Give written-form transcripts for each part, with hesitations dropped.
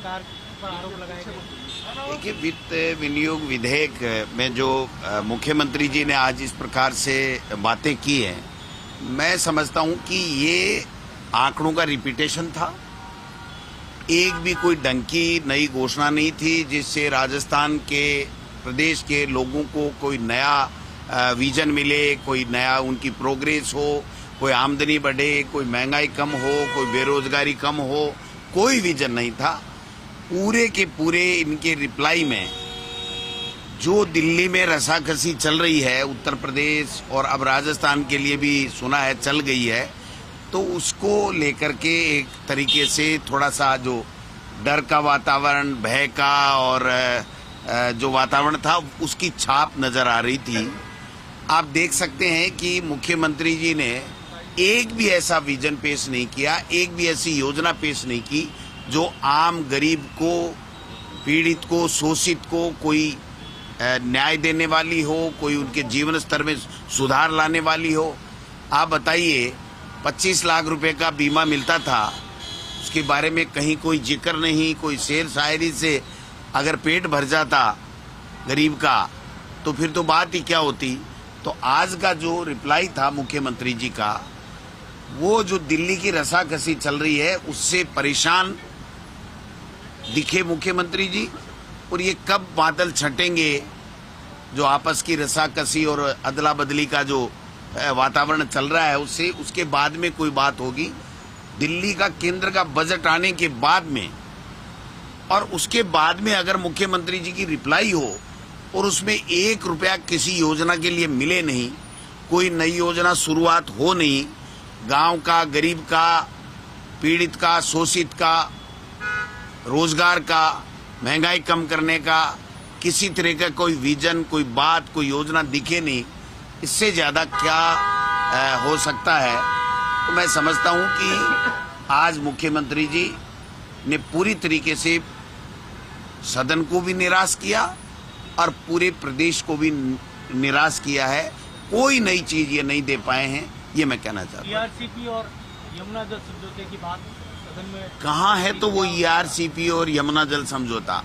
सरकार पर आरोप लगाए गए। देखिए, वित्त विनियोग विधेयक में जो मुख्यमंत्री जी ने आज इस प्रकार से बातें की हैं, मैं समझता हूं कि ये आंकड़ों का रिपीटेशन था। एक भी कोई ढंग की नई घोषणा नहीं थी जिससे राजस्थान के प्रदेश के लोगों को कोई नया विजन मिले, कोई नया उनकी प्रोग्रेस हो, कोई आमदनी बढ़े, कोई महंगाई कम हो, कोई बेरोजगारी कम हो, कोई विजन नहीं था। पूरे के पूरे इनके रिप्लाई में जो दिल्ली में रसाकसी चल रही है, उत्तर प्रदेश और अब राजस्थान के लिए भी सुना है चल गई है, तो उसको लेकर के एक तरीके से थोड़ा सा जो डर का वातावरण, भय का और जो वातावरण था उसकी छाप नजर आ रही थी। आप देख सकते हैं कि मुख्यमंत्री जी ने एक भी ऐसा विजन पेश नहीं किया, एक भी ऐसी योजना पेश नहीं की जो आम गरीब को, पीड़ित को, शोषित को कोई न्याय देने वाली हो, कोई उनके जीवन स्तर में सुधार लाने वाली हो। आप बताइए, 25 लाख रुपए का बीमा मिलता था, उसके बारे में कहीं कोई जिक्र नहीं, कोई शेर शायरी से अगर पेट भर जाता गरीब का तो फिर तो बात ही क्या होती। तो आज का जो रिप्लाई था मुख्यमंत्री जी का, वो जो दिल्ली की रसाकसी चल रही है उससे परेशान दिखे मुख्यमंत्री जी। और ये कब बादल छटेंगे, जो आपस की रसाकसी और अदला बदली का जो वातावरण चल रहा है उससे, उसके बाद में कोई बात होगी। दिल्ली का केंद्र का बजट आने के बाद में और उसके बाद में अगर मुख्यमंत्री जी की रिप्लाई हो और उसमें 1 रुपया किसी योजना के लिए मिले नहीं, कोई नई योजना शुरुआत हो नहीं, गांव का, गरीब का, पीड़ित का, शोषित का, रोजगार का, महंगाई कम करने का किसी तरह का कोई विजन, कोई बात, कोई योजना दिखे नहीं, इससे ज्यादा क्या हो सकता है। तो मैं समझता हूं कि आज मुख्यमंत्री जी ने पूरी तरीके से सदन को भी निराश किया और पूरे प्रदेश को भी निराश किया है। कोई नई चीज ये नहीं दे पाए हैं, ये मैं कहना चाहता हूँ। ईआरसीपी और यमुना जल समझौते की बात सदन में कहाँ है? तो वो ईआरसीपी और यमुना जल समझौता,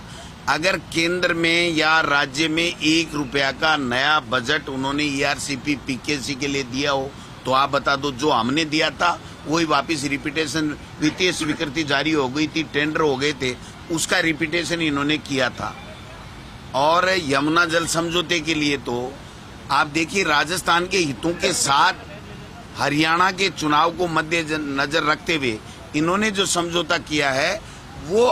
अगर केंद्र में या राज्य में 1 रुपया का नया बजट उन्होंने ईआरसीपी पीकेसी के लिए दिया हो तो आप बता दो। जो हमने दिया था वही वापस रिपीटेशन, वित्तीय स्वीकृति जारी हो गई थी, टेंडर हो गए थे, उसका रिपीटेशन इन्होंने किया था। और यमुना जल समझौते के लिए तो आप देखिए, राजस्थान के हितों के साथ हरियाणा के चुनाव को मद्देनजर रखते हुए इन्होंने जो समझौता किया है वो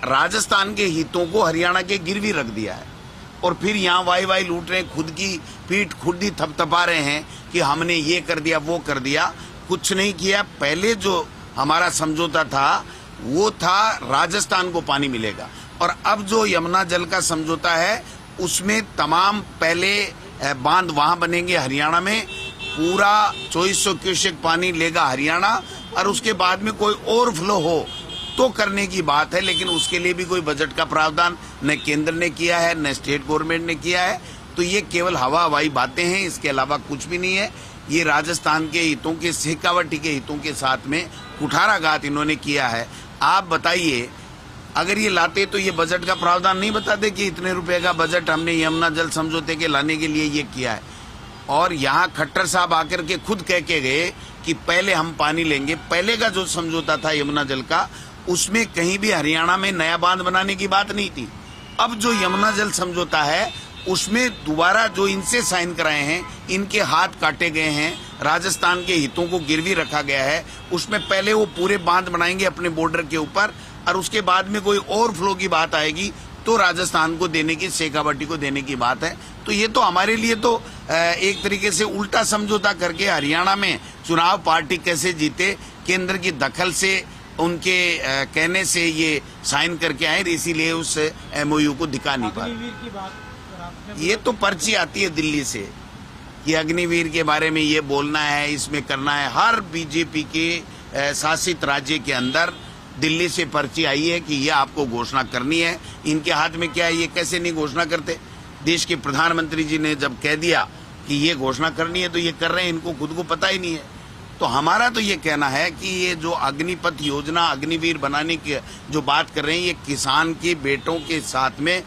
राजस्थान के हितों को हरियाणा के गिरवी रख दिया है। और फिर यहाँ वाई लूट रहे हैं, खुद की पीठ खुद ही थपथपा रहे हैं कि हमने ये कर दिया, वो कर दिया। कुछ नहीं किया। पहले जो हमारा समझौता था वो था राजस्थान को पानी मिलेगा, और अब जो यमुना जल का समझौता है उसमें तमाम पहले बांध वहां बनेंगे हरियाणा में, पूरा 2400 क्यूसेक पानी लेगा हरियाणा, और उसके बाद में कोई ओवरफ्लो हो तो करने की बात है। लेकिन उसके लिए भी कोई बजट का प्रावधान न केंद्र ने किया है न स्टेट गवर्नमेंट ने किया है। तो ये केवल हवाई बातें हैं, इसके अलावा कुछ भी नहीं है। ये राजस्थान के हितों के, शेखावटी के हितों के साथ में कुठाराघात इन्होंने किया है। आप बताइए, अगर ये लाते तो ये बजट का प्रावधान नहीं बताते कि इतने रुपए का बजट हमने यमुना जल समझौते के लाने के लिए ये किया है। और यहाँ खट्टर साहब आकर के खुद कह के गए कि पहले हम पानी लेंगे। पहले का जो समझौता था यमुना जल का, उसमें कहीं भी हरियाणा में नया बांध बनाने की बात नहीं थी। अब जो यमुना जल समझौता है उसमें दोबारा जो इनसे साइन कराए हैं, इनके हाथ काटे गए हैं, राजस्थान के हितों को गिरवी रखा गया है। उसमें पहले वो पूरे बांध बनाएंगे अपने बॉर्डर के ऊपर, और उसके बाद में कोई ओवरफ्लो की बात आएगी तो राजस्थान को देने की, शेखावटी को देने की बात है। तो ये तो हमारे लिए तो एक तरीके से उल्टा समझौता करके हरियाणा में चुनाव पार्टी कैसे जीते, केंद्र की दखल से, उनके कहने से ये साइन करके आए, इसीलिए उस एमओयू को दिखा नहीं पाए। ये तो पर्ची आती है दिल्ली से कि अग्निवीर के बारे में ये बोलना है, इसमें करना है। हर बीजेपी के शासित राज्य के अंदर दिल्ली से पर्ची आई है कि ये आपको घोषणा करनी है। इनके हाथ में क्या है, ये कैसे नहीं घोषणा करते? देश के प्रधानमंत्री जी ने जब कह दिया कि ये घोषणा करनी है तो ये कर रहे हैं, इनको खुद को पता ही नहीं है। तो हमारा तो ये कहना है कि ये जो अग्निपथ योजना, अग्निवीर बनाने की जो बात कर रहे हैं, ये किसान के बेटों के साथ में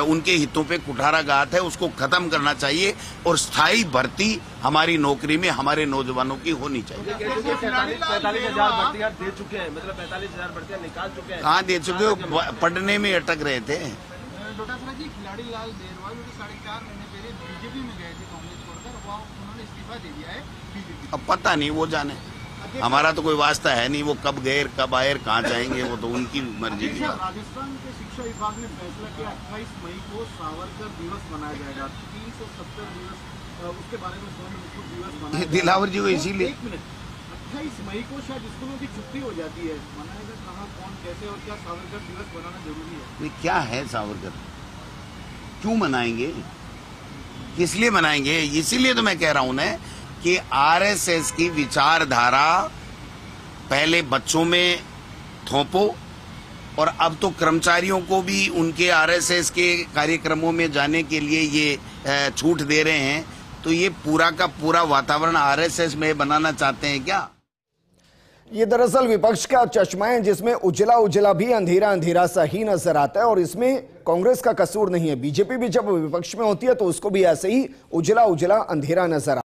उनके हितों पे कुठाराघात है, उसको खत्म करना चाहिए और स्थायी भर्ती हमारी नौकरी में हमारे नौजवानों की होनी चाहिए। 45,000 भर्तियां दे चुके हैं, मतलब 45,000 भर्तियां निकाल चुके हैं। कहाँ दे चुके हो? पढ़ने में अटक रहे थे। डोटासरा जी, खिलाड़ी लाल देरवाल जो 4.5 महीने पहले बीजेपी में गए थे कांग्रेस छोड़कर, वो उन्होंने इस्तीफा दे दिया है बीजेपी। अब पता नहीं, वो जाने, हमारा तो कोई वास्ता है नहीं, वो कब गए कब आए कहाँ जाएंगे, वो तो उनकी मर्जी की बात। राजस्थान के शिक्षा विभाग ने फैसला किया 28 मई को सावरकर दिवस मनाया जाएगा। 370 दिवस उसके बारे में स्वर्ण मुकुट दिवस मनाया जाएगा। दिलावर जी को इसीलिए 1 मिनट, 28 मई को शायद स्कूलों की छुट्टी हो जाती है, मनाएगा कहाँ, कौन, कैसे और क्या सावरकर दिवस मनाना जरूरी है? ये क्या है सावरकर? क्यों मनाएंगे? किस लिए मनाएंगे? इसीलिए तो मैं कह रहा हूं ना कि आरएसएस की विचारधारा पहले बच्चों में थोपो और अब तो कर्मचारियों को भी उनके आरएसएस के कार्यक्रमों में जाने के लिए ये छूट दे रहे हैं। तो ये पूरा का पूरा वातावरण आरएसएस में बनाना चाहते हैं क्या? ये दरअसल विपक्ष का चश्मा है जिसमें उजला उजला भी अंधेरा अंधेरा सा ही नजर आता है और इसमें कांग्रेस का कसूर नहीं है। बीजेपी भी जब विपक्ष में होती है तो उसको भी ऐसे ही उजला उजला अंधेरा नजर आता है।